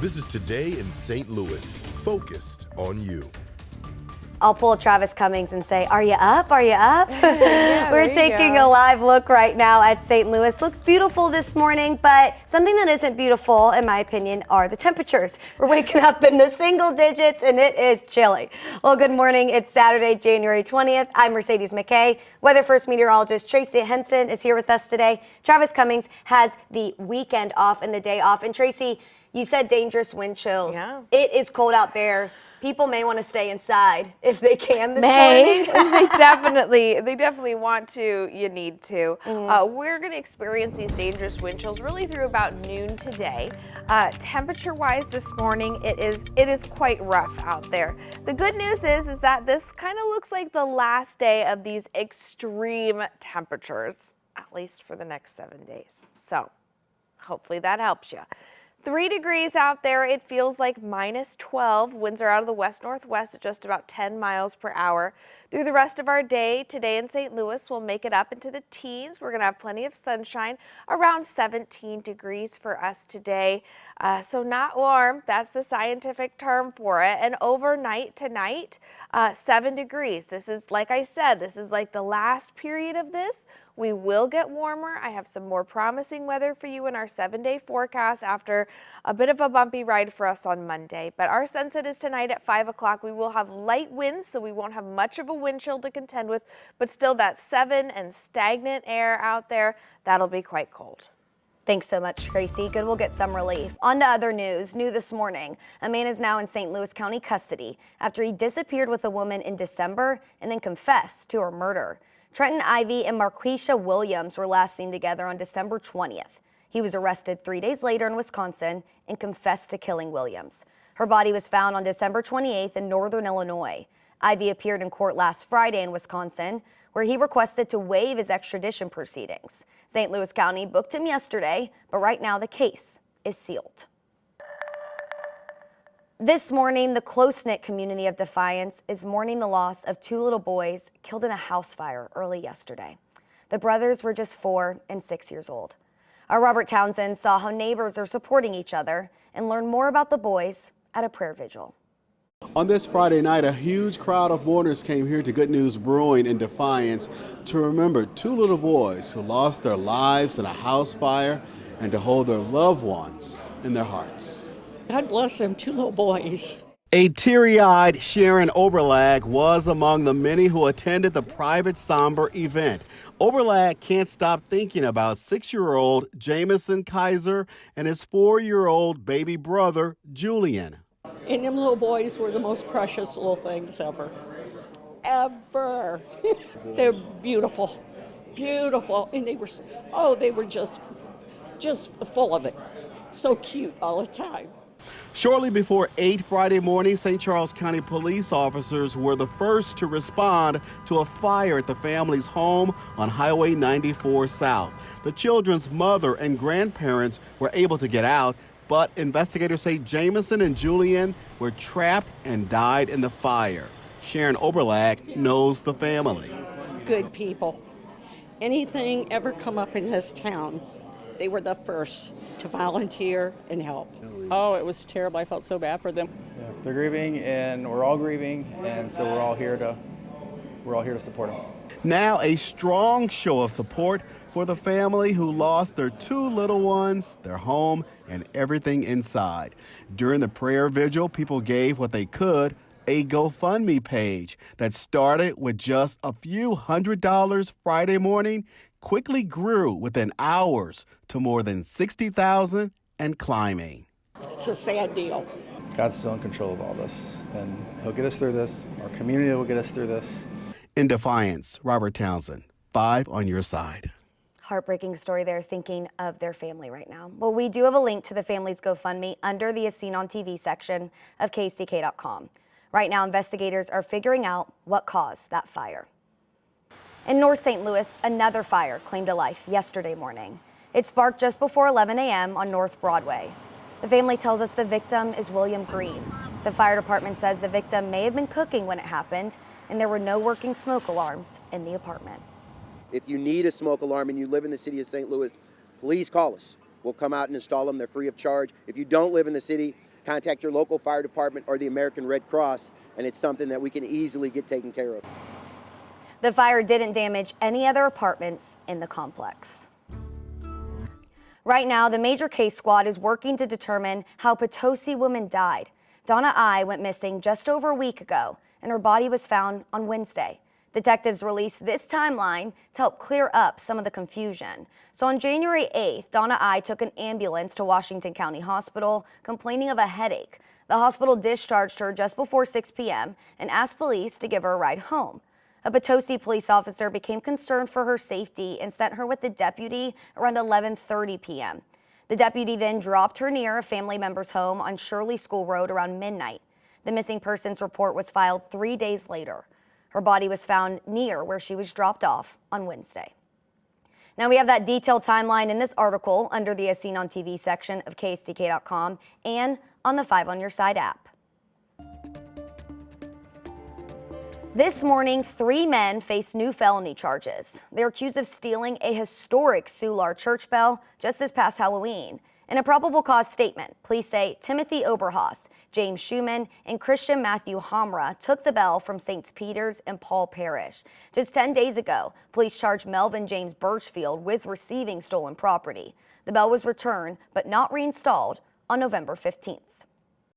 This is Today in St. Louis, focused on you. I'll pull Travis Cummings and say, are you up? Are you up? Yeah, We're taking a live look right now at St. Louis. Looks beautiful this morning, but something that isn't beautiful, in my opinion, are the temperatures. We're waking up in the single digits and it is chilly. Well, good morning. It's Saturday, January 20th. I'm Mercedes McKay. Weather First meteorologist Tracy Henson is here with us today. Travis Cummings has the weekend off and the day off. And Tracy, you said dangerous wind chills. Yeah. It is cold out there. People may want to stay inside if they can this morning. They definitely want to. You need to. We're going to experience these dangerous wind chills really through about noon today. Temperature-wise this morning, it is quite rough out there. The good news is that this kind of looks like the last day of these extreme temperatures, at least for the next 7 days. So hopefully that helps you. 3 degrees out there, it feels like -12. Winds are out of the west-northwest at just about 10 miles per hour. Through the rest of our day, today in St. Louis, we'll make it up into the teens. We're going to have plenty of sunshine, around 17 degrees for us today. So not warm, that's the scientific term for it. And overnight tonight, 7 degrees. This is, like I said, this is like the last period of this. We will get warmer. I have some more promising weather for you in our 7-day forecast after a bit of a bumpy ride for us on Monday. But our sunset is tonight at 5 o'clock. We will have light winds, so we won't have much of a wind chill to contend with, but still that 7 and stagnant air out there, that'll be quite cold. Thanks so much, Tracy. Good, we'll get some relief. On to other news. New this morning, a man is now in St. Louis County custody after he disappeared with a woman in December and then confessed to her murder. Trenton Ivy and Marquisha Williams were last seen together on December 20th. He was arrested 3 days later in Wisconsin and confessed to killing Williams. Her body was found on December 28th in northern Illinois. Ivy appeared in court last Friday in Wisconsin, where he requested to waive his extradition proceedings. St. Louis County booked him yesterday, but right now the case is sealed. This morning, the close-knit community of Defiance is mourning the loss of 2 little boys killed in a house fire early yesterday. The brothers were just 4 and 6 years old. Our Robert Townsend saw how neighbors are supporting each other and learned more about the boys at a prayer vigil. On this Friday night, a huge crowd of mourners came here to Good News Brewing in Defiance to remember 2 little boys who lost their lives in a house fire and to hold their loved ones in their hearts. God bless them, 2 little boys. A teary-eyed Sharon Oberlag was among the many who attended the private somber event. Oberlag can't stop thinking about 6-year-old Jamison Kaiser and his 4-year-old baby brother, Julian. And them little boys were the most precious little things ever. Ever. They're beautiful. Beautiful. And they were just full of it. So cute all the time. Shortly before 8 Friday morning, St. Charles County police officers were the first to respond to a fire at the family's home on Highway 94 South. The children's mother and grandparents were able to get out, but investigators say Jamison and Julian were trapped and died in the fire. Sharon Oberlag knows the family. Good people. Anything ever come up in this town, they were the first to volunteer and help. Oh, it was terrible. I felt so bad for them. Yeah, they're grieving, and we're all grieving, and so we're all here to support them. Now a strong show of support for the family who lost their 2 little ones, their home, and everything inside. During the prayer vigil, people gave what they could, a GoFundMe page that started with just a few $100 Friday morning, quickly grew within hours to more than $60,000 and climbing. It's a sad deal. God's still in control of all this, and He'll get us through this. Our community will get us through this. In Defiance, Robert Townsend, 5 on your side. Heartbreaking story there, thinking of their family right now. Well, we do have a link to the family's GoFundMe under the As Seen on TV section of KSTK.com. Right now, investigators are figuring out what caused that fire. In North St. Louis, another fire claimed a life yesterday morning. It sparked just before 11 a.m. on North Broadway. The family tells us the victim is William Green. The fire department says the victim may have been cooking when it happened, and there were no working smoke alarms in the apartment. If you need a smoke alarm and you live in the city of St. Louis, please call us. We'll come out and install them. They're free of charge. If you don't live in the city, contact your local fire department or the American Red Cross, and it's something that we can easily get taken care of. The fire didn't damage any other apartments in the complex. Right now, the major case squad is working to determine how Potosi woman died. Donna I went missing just over a week ago, and her body was found on Wednesday. Detectives released this timeline to help clear up some of the confusion. So on January 8th, Donna I took an ambulance to Washington County Hospital complaining of a headache. The hospital discharged her just before 6 p.m. and asked police to give her a ride home. A Potosi police officer became concerned for her safety and sent her with the deputy around 11:30 p.m. The deputy then dropped her near a family member's home on Shirley School Road around midnight. The missing persons report was filed 3 days later. Her body was found near where she was dropped off on Wednesday. Now we have that detailed timeline in this article under the As Seen on TV section of KSTK.com and on the 5 on Your Side app. This morning, 3 men face new felony charges. They're accused of stealing a historic Solar church bell just this past Halloween. In a probable cause statement, police say Timothy Oberhaus, James Schumann, and Christian Matthew Hamra took the bell from St. Peter's and Paul Parish. Just 10 days ago, police charged Melvin James Birchfield with receiving stolen property. The bell was returned but not reinstalled on November 15th.